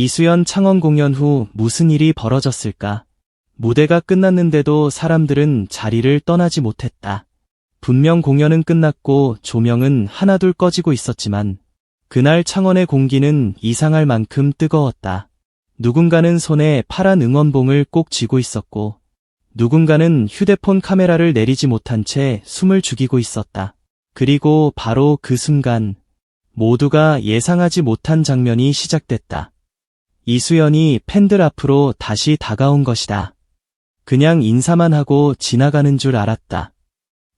이수연 창원 공연 후 무슨 일이 벌어졌을까? 무대가 끝났는데도 사람들은 자리를 떠나지 못했다. 분명 공연은 끝났고 조명은 하나둘 꺼지고 있었지만 그날 창원의 공기는 이상할 만큼 뜨거웠다. 누군가는 손에 파란 응원봉을 꼭 쥐고 있었고 누군가는 휴대폰 카메라를 내리지 못한 채 숨을 죽이고 있었다. 그리고 바로 그 순간 모두가 예상하지 못한 장면이 시작됐다. 이수연이 팬들 앞으로 다시 다가온 것이다. 그냥 인사만 하고 지나가는 줄 알았다.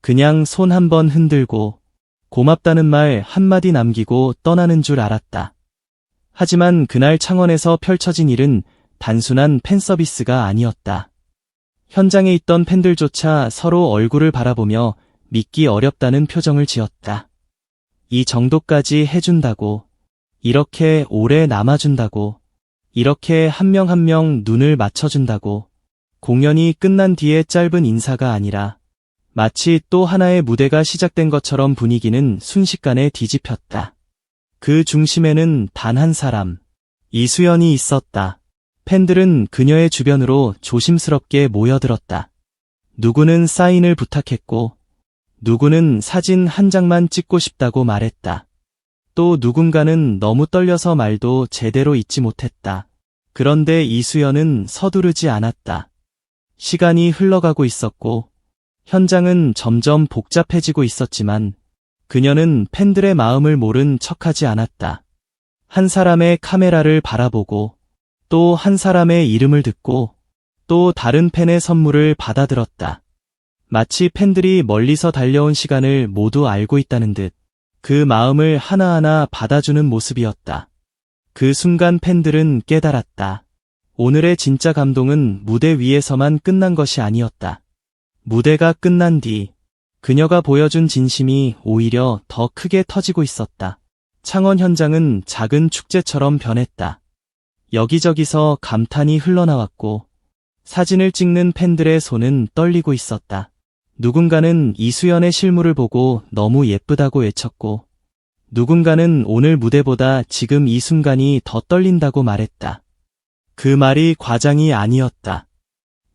그냥 손 한번 흔들고 고맙다는 말 한마디 남기고 떠나는 줄 알았다. 하지만 그날 창원에서 펼쳐진 일은 단순한 팬서비스가 아니었다. 현장에 있던 팬들조차 서로 얼굴을 바라보며 믿기 어렵다는 표정을 지었다. 이 정도까지 해준다고, 이렇게 오래 남아준다고, 이렇게 한 명 한 명 눈을 맞춰준다고, 공연이 끝난 뒤에 짧은 인사가 아니라 마치 또 하나의 무대가 시작된 것처럼 분위기는 순식간에 뒤집혔다. 그 중심에는 단 한 사람, 이수연이 있었다. 팬들은 그녀의 주변으로 조심스럽게 모여들었다. 누구는 사인을 부탁했고, 누구는 사진 한 장만 찍고 싶다고 말했다. 또 누군가는 너무 떨려서 말도 제대로 잇지 못했다. 그런데 이수연은 서두르지 않았다. 시간이 흘러가고 있었고, 현장은 점점 복잡해지고 있었지만, 그녀는 팬들의 마음을 모른 척하지 않았다. 한 사람의 카메라를 바라보고, 또 한 사람의 이름을 듣고, 또 다른 팬의 선물을 받아들었다. 마치 팬들이 멀리서 달려온 시간을 모두 알고 있다는 듯, 그 마음을 하나하나 받아주는 모습이었다. 그 순간 팬들은 깨달았다. 오늘의 진짜 감동은 무대 위에서만 끝난 것이 아니었다. 무대가 끝난 뒤, 그녀가 보여준 진심이 오히려 더 크게 터지고 있었다. 창원 현장은 작은 축제처럼 변했다. 여기저기서 감탄이 흘러나왔고, 사진을 찍는 팬들의 손은 떨리고 있었다. 누군가는 이수연의 실물을 보고 너무 예쁘다고 외쳤고, 누군가는 오늘 무대보다 지금 이 순간이 더 떨린다고 말했다. 그 말이 과장이 아니었다.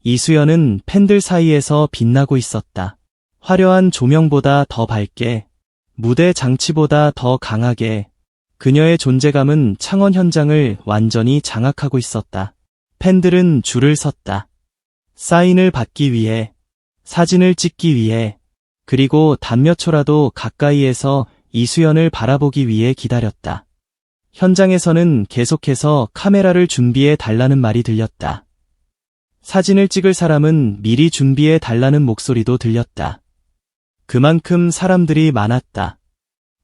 이수연은 팬들 사이에서 빛나고 있었다. 화려한 조명보다 더 밝게, 무대 장치보다 더 강하게, 그녀의 존재감은 창원 현장을 완전히 장악하고 있었다. 팬들은 줄을 섰다. 사인을 받기 위해, 사진을 찍기 위해, 그리고 단 몇 초라도 가까이에서 이수연을 바라보기 위해 기다렸다. 현장에서는 계속해서 카메라를 준비해 달라는 말이 들렸다. 사진을 찍을 사람은 미리 준비해 달라는 목소리도 들렸다. 그만큼 사람들이 많았다.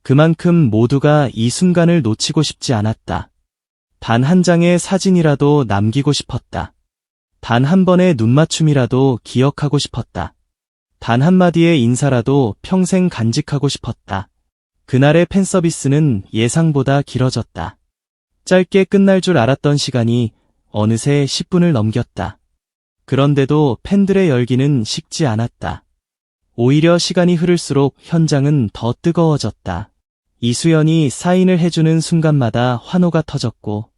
그만큼 모두가 이 순간을 놓치고 싶지 않았다. 단 한 장의 사진이라도 남기고 싶었다. 단 한 번의 눈맞춤이라도 기억하고 싶었다. 단 한마디의 인사라도 평생 간직하고 싶었다. 그날의 팬서비스는 예상보다 길어졌다. 짧게 끝날 줄 알았던 시간이 어느새 10분을 넘겼다. 그런데도 팬들의 열기는 식지 않았다. 오히려 시간이 흐를수록 현장은 더 뜨거워졌다. 이수연이 사인을 해주는 순간마다 환호가 터졌고,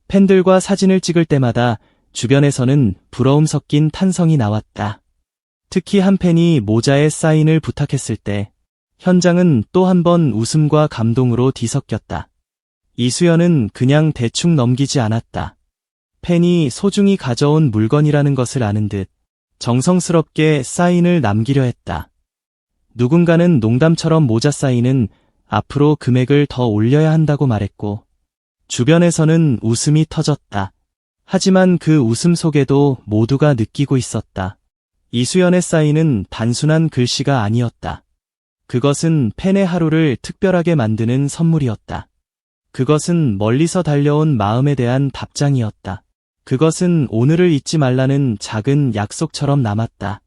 팬들과 사진을 찍을 때마다 주변에서는 부러움 섞인 탄성이 나왔다. 특히 한 팬이 모자에 사인을 부탁했을 때 현장은 또 한 번 웃음과 감동으로 뒤섞였다. 이수연은 그냥 대충 넘기지 않았다. 팬이 소중히 가져온 물건이라는 것을 아는 듯 정성스럽게 사인을 남기려 했다. 누군가는 농담처럼 모자 사인은 앞으로 금액을 더 올려야 한다고 말했고, 주변에서는 웃음이 터졌다. 하지만 그 웃음 속에도 모두가 느끼고 있었다. 이수연의 사인은 단순한 글씨가 아니었다. 그것은 팬의 하루를 특별하게 만드는 선물이었다. 그것은 멀리서 달려온 마음에 대한 답장이었다. 그것은 오늘을 잊지 말라는 작은 약속처럼 남았다.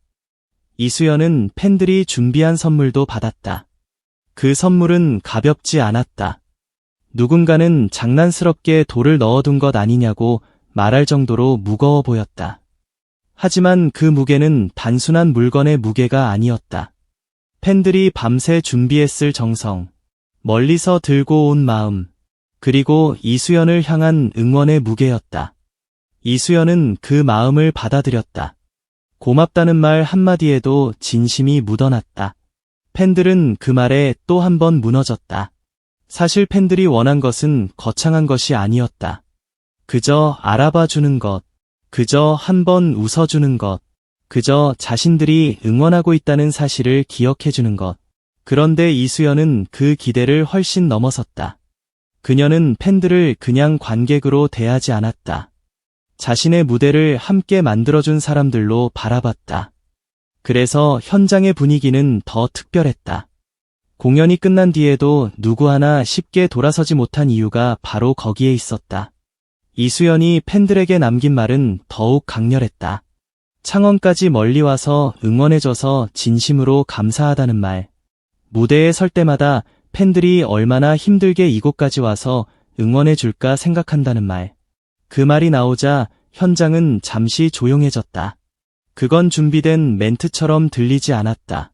이수연은 팬들이 준비한 선물도 받았다. 그 선물은 가볍지 않았다. 누군가는 장난스럽게 돌을 넣어둔 것 아니냐고 말할 정도로 무거워 보였다. 하지만 그 무게는 단순한 물건의 무게가 아니었다. 팬들이 밤새 준비했을 정성, 멀리서 들고 온 마음, 그리고 이수연을 향한 응원의 무게였다. 이수연은 그 마음을 받아들였다. 고맙다는 말 한마디에도 진심이 묻어났다. 팬들은 그 말에 또 한 번 무너졌다. 사실 팬들이 원한 것은 거창한 것이 아니었다. 그저 알아봐 주는 것, 그저 한 번 웃어주는 것, 그저 자신들이 응원하고 있다는 사실을 기억해 주는 것. 그런데 이수연은 그 기대를 훨씬 넘어섰다. 그녀는 팬들을 그냥 관객으로 대하지 않았다. 자신의 무대를 함께 만들어준 사람들로 바라봤다. 그래서 현장의 분위기는 더 특별했다. 공연이 끝난 뒤에도 누구 하나 쉽게 돌아서지 못한 이유가 바로 거기에 있었다. 이수연이 팬들에게 남긴 말은 더욱 강렬했다. 창원까지 멀리 와서 응원해줘서 진심으로 감사하다는 말. 무대에 설 때마다 팬들이 얼마나 힘들게 이곳까지 와서 응원해줄까 생각한다는 말. 그 말이 나오자 현장은 잠시 조용해졌다. 그건 준비된 멘트처럼 들리지 않았다.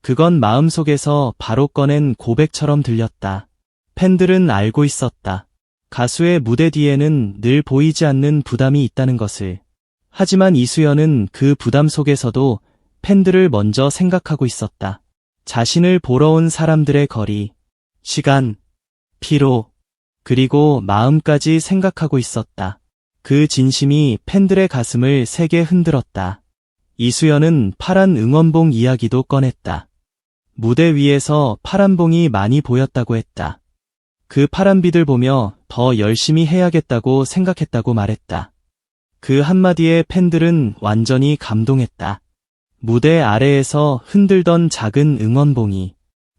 그건 마음속에서 바로 꺼낸 고백처럼 들렸다. 팬들은 알고 있었다. 가수의 무대 뒤에는 늘 보이지 않는 부담이 있다는 것을. 하지만 이수연은 그 부담 속에서도 팬들을 먼저 생각하고 있었다. 자신을 보러 온 사람들의 거리, 시간, 피로, 그리고 마음까지 생각하고 있었다. 그 진심이 팬들의 가슴을 세게 흔들었다. 이수연은 파란 응원봉 이야기도 꺼냈다. 무대 위에서 파란 봉이 많이 보였다고 했다. 그 파란 빛을 보며 더 열심히 해야겠다고 생각했다고 말했다. 그 한마디에 팬들은 완전히 감동했다. 무대 아래에서 흔들던 작은 응원봉이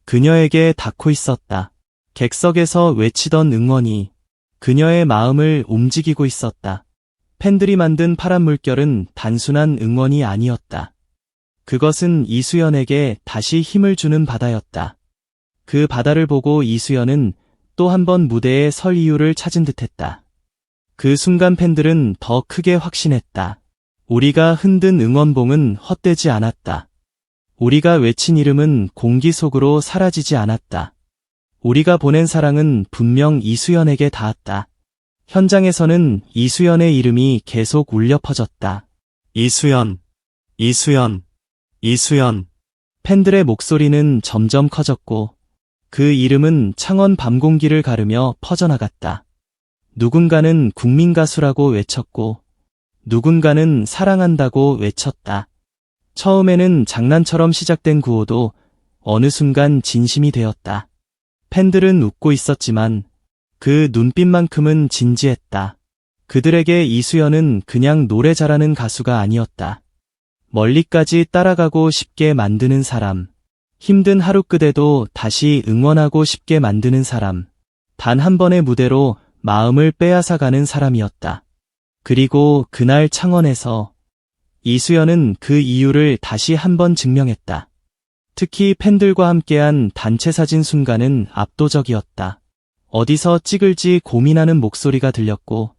그녀에게 닿고 있었다. 객석에서 외치던 응원이 그녀의 마음을 움직이고 있었다. 팬들이 만든 파란 물결은 단순한 응원이 아니었다. 그것은 이수연에게 다시 힘을 주는 바다였다. 그 바다를 보고 이수연은 또 한 번 무대에 설 이유를 찾은 듯했다. 그 순간 팬들은 더 크게 확신했다. 우리가 흔든 응원봉은 헛되지 않았다. 우리가 외친 이름은 공기 속으로 사라지지 않았다. 우리가 보낸 사랑은 분명 이수연에게 닿았다. 현장에서는 이수연의 이름이 계속 울려 퍼졌다. 이수연, 이수연, 이수연. 팬들의 목소리는 점점 커졌고 그 이름은 창원 밤 공기를 가르며 퍼져나갔다. 누군가는 국민 가수라고 외쳤고 누군가는 사랑한다고 외쳤다. 처음에는 장난처럼 시작된 구호도 어느 순간 진심이 되었다. 팬들은 웃고 있었지만 그 눈빛만큼은 진지했다. 그들에게 이수연은 그냥 노래 잘하는 가수가 아니었다. 멀리까지 따라가고 싶게 만드는 사람. 힘든 하루 끝에도 다시 응원하고 싶게 만드는 사람. 단 한 번의 무대로 마음을 빼앗아가는 사람이었다. 그리고 그날 창원에서 이수연은 그 이유를 다시 한번 증명했다. 특히 팬들과 함께한 단체 사진 순간은 압도적이었다. 어디서 찍을지 고민하는 목소리가 들렸고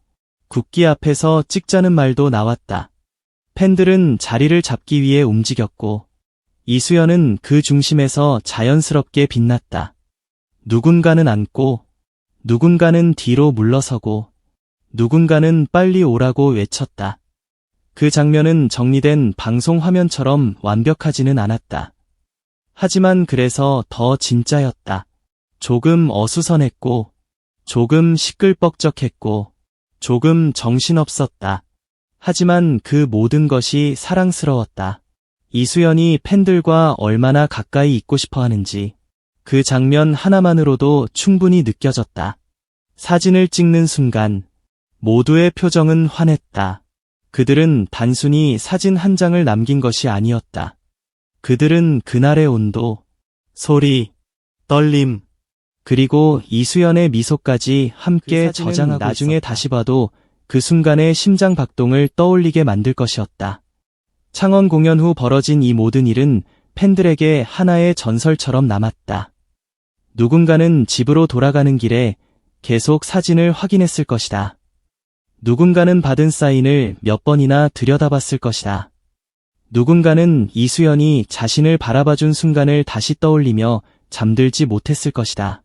국기 앞에서 찍자는 말도 나왔다. 팬들은 자리를 잡기 위해 움직였고 이수연은 그 중심에서 자연스럽게 빛났다. 누군가는 앉고 누군가는 뒤로 물러서고 누군가는 빨리 오라고 외쳤다. 그 장면은 정리된 방송 화면처럼 완벽하지는 않았다. 하지만 그래서 더 진짜였다. 조금 어수선했고 조금 시끌벅적했고 조금 정신없었다. 하지만 그 모든 것이 사랑스러웠다. 이수연이 팬들과 얼마나 가까이 있고 싶어 하는지 그 장면 하나만으로도 충분히 느껴졌다. 사진을 찍는 순간 모두의 표정은 환했다. 그들은 단순히 사진 한 장을 남긴 것이 아니었다. 그들은 그날의 온도, 소리, 떨림, 그리고 이수연의 미소까지 함께 저장하고 나중에 있었다. 다시 봐도 그 순간의 심장 박동을 떠올리게 만들 것이었다. 창원 공연 후 벌어진 이 모든 일은 팬들에게 하나의 전설처럼 남았다. 누군가는 집으로 돌아가는 길에 계속 사진을 확인했을 것이다. 누군가는 받은 사인을 몇 번이나 들여다봤을 것이다. 누군가는 이수연이 자신을 바라봐준 순간을 다시 떠올리며 잠들지 못했을 것이다.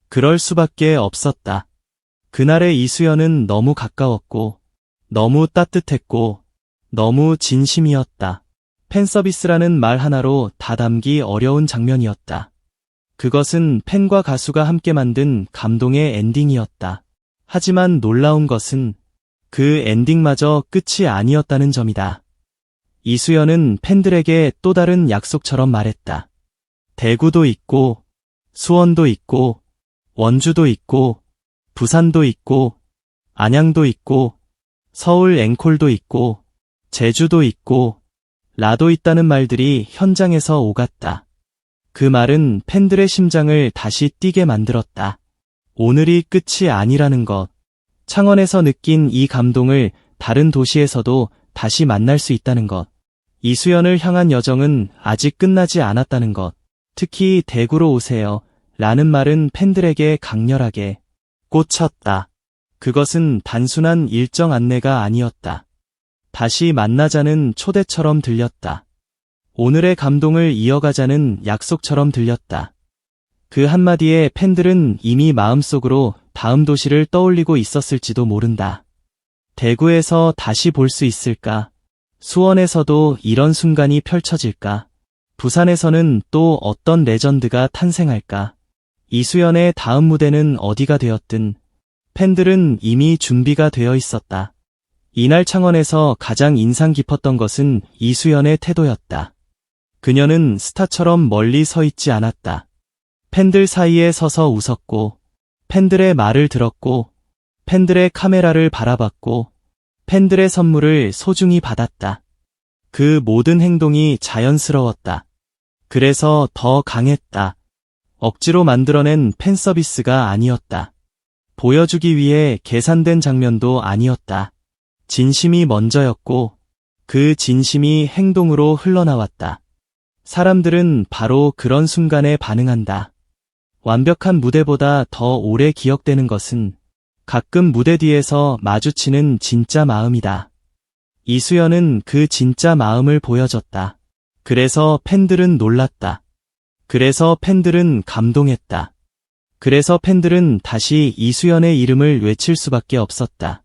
그럴 수밖에 없었다. 그날의 이수연은 너무 가까웠고, 너무 따뜻했고, 너무 진심이었다. 팬서비스라는 말 하나로 다 담기 어려운 장면이었다. 그것은 팬과 가수가 함께 만든 감동의 엔딩이었다. 하지만 놀라운 것은 그 엔딩마저 끝이 아니었다는 점이다. 이수연은 팬들에게 또 다른 약속처럼 말했다. 대구도 있고, 수원도 있고, 원주도 있고, 부산도 있고, 안양도 있고, 서울 앵콜도 있고, 제주도 있고, 라도 있다는 말들이 현장에서 오갔다. 그 말은 팬들의 심장을 다시 뛰게 만들었다. 오늘이 끝이 아니라는 것. 창원에서 느낀 이 감동을 다른 도시에서도 다시 만날 수 있다는 것. 이수연을 향한 여정은 아직 끝나지 않았다는 것. 특히 대구로 오세요. 라는 말은 팬들에게 강렬하게 꽂혔다. 그것은 단순한 일정 안내가 아니었다. 다시 만나자는 초대처럼 들렸다. 오늘의 감동을 이어가자는 약속처럼 들렸다. 그 한마디에 팬들은 이미 마음속으로 다음 도시를 떠올리고 있었을지도 모른다. 대구에서 다시 볼 수 있을까? 수원에서도 이런 순간이 펼쳐질까? 부산에서는 또 어떤 레전드가 탄생할까? 이수연의 다음 무대는 어디가 되었든 팬들은 이미 준비가 되어 있었다. 이날 창원에서 가장 인상 깊었던 것은 이수연의 태도였다. 그녀는 스타처럼 멀리 서 있지 않았다. 팬들 사이에 서서 웃었고, 팬들의 말을 들었고, 팬들의 카메라를 바라봤고, 팬들의 선물을 소중히 받았다. 그 모든 행동이 자연스러웠다. 그래서 더 강했다. 억지로 만들어낸 팬서비스가 아니었다. 보여주기 위해 계산된 장면도 아니었다. 진심이 먼저였고, 그 진심이 행동으로 흘러나왔다. 사람들은 바로 그런 순간에 반응한다. 완벽한 무대보다 더 오래 기억되는 것은 가끔 무대 뒤에서 마주치는 진짜 마음이다. 이수연은 그 진짜 마음을 보여줬다. 그래서 팬들은 놀랐다. 그래서 팬들은 감동했다. 그래서 팬들은 다시 이수연의 이름을 외칠 수밖에 없었다.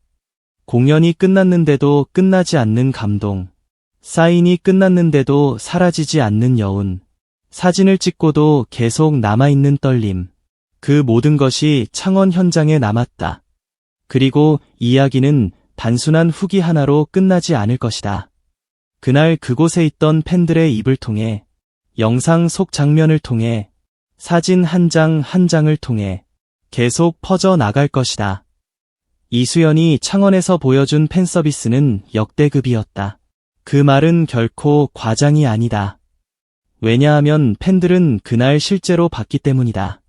공연이 끝났는데도 끝나지 않는 감동. 사인이 끝났는데도 사라지지 않는 여운. 사진을 찍고도 계속 남아있는 떨림. 그 모든 것이 창원 현장에 남았다. 그리고 이야기는 단순한 후기 하나로 끝나지 않을 것이다. 그날 그곳에 있던 팬들의 입을 통해, 영상 속 장면을 통해, 사진 한 장 한 장을 통해 계속 퍼져나갈 것이다. 이수연이 창원에서 보여준 팬서비스는 역대급이었다. 그 말은 결코 과장이 아니다. 왜냐하면 팬들은 그날 실제로 봤기 때문이다.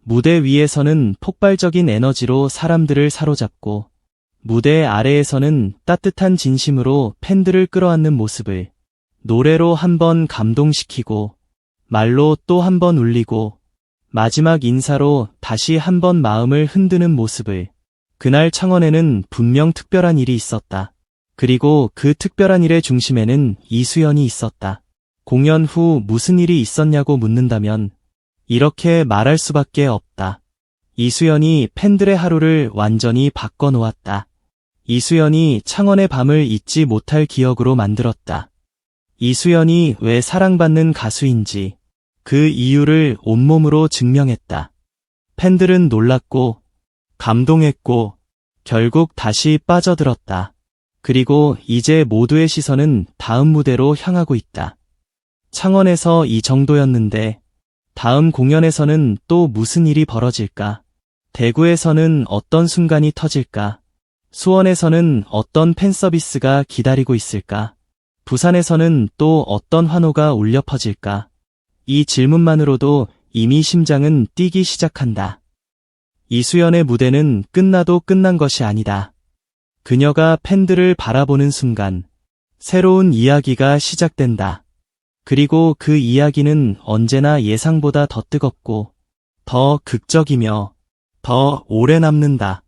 무대 위에서는 폭발적인 에너지로 사람들을 사로잡고, 무대 아래에서는 따뜻한 진심으로 팬들을 끌어안는 모습을 노래로 한번 감동시키고, 말로 또 한번 울리고, 마지막 인사로 다시 한번 마음을 흔드는 모습을. 그날 창원에는 분명 특별한 일이 있었다. 그리고 그 특별한 일의 중심에는 이수연이 있었다. 공연 후 무슨 일이 있었냐고 묻는다면 이렇게 말할 수밖에 없다. 이수연이 팬들의 하루를 완전히 바꿔놓았다. 이수연이 창원의 밤을 잊지 못할 기억으로 만들었다. 이수연이 왜 사랑받는 가수인지 그 이유를 온몸으로 증명했다. 팬들은 놀랐고, 감동했고, 결국 다시 빠져들었다. 그리고 이제 모두의 시선은 다음 무대로 향하고 있다. 창원에서 이 정도였는데, 다음 공연에서는 또 무슨 일이 벌어질까? 대구에서는 어떤 순간이 터질까? 수원에서는 어떤 팬서비스가 기다리고 있을까? 부산에서는 또 어떤 환호가 울려 퍼질까? 이 질문만으로도 이미 심장은 뛰기 시작한다. 이수연의 무대는 끝나도 끝난 것이 아니다. 그녀가 팬들을 바라보는 순간, 새로운 이야기가 시작된다. 그리고 그 이야기는 언제나 예상보다 더 뜨겁고, 더 극적이며, 더 오래 남는다.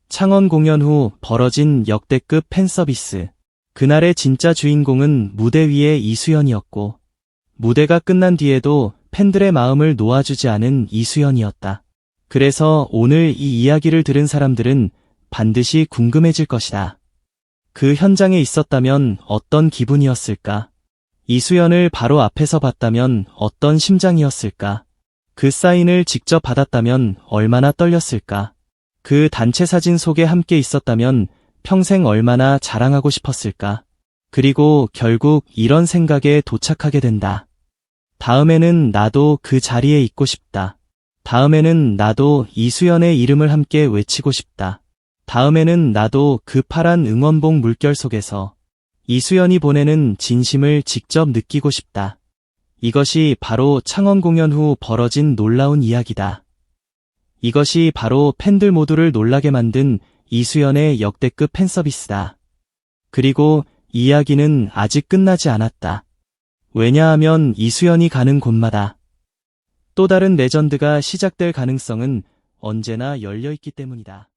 창원 공연 후 벌어진 역대급 팬서비스. 그날의 진짜 주인공은 무대 위의 이수연이었고, 무대가 끝난 뒤에도 팬들의 마음을 놓아주지 않은 이수연이었다. 그래서 오늘 이 이야기를 들은 사람들은 반드시 궁금해질 것이다. 그 현장에 있었다면 어떤 기분이었을까? 이수연을 바로 앞에서 봤다면 어떤 심장이었을까? 그 사인을 직접 받았다면 얼마나 떨렸을까? 그 단체 사진 속에 함께 있었다면 평생 얼마나 자랑하고 싶었을까? 그리고 결국 이런 생각에 도착하게 된다. 다음에는 나도 그 자리에 있고 싶다. 다음에는 나도 이수연의 이름을 함께 외치고 싶다. 다음에는 나도 그 파란 응원봉 물결 속에서 이수연이 보내는 진심을 직접 느끼고 싶다. 이것이 바로 창원 공연 후 벌어진 놀라운 이야기다. 이것이 바로 팬들 모두를 놀라게 만든 이수연의 역대급 팬서비스다. 그리고 이야기는 아직 끝나지 않았다. 왜냐하면 이수연이 가는 곳마다 또 다른 레전드가 시작될 가능성은 언제나 열려 있기 때문이다.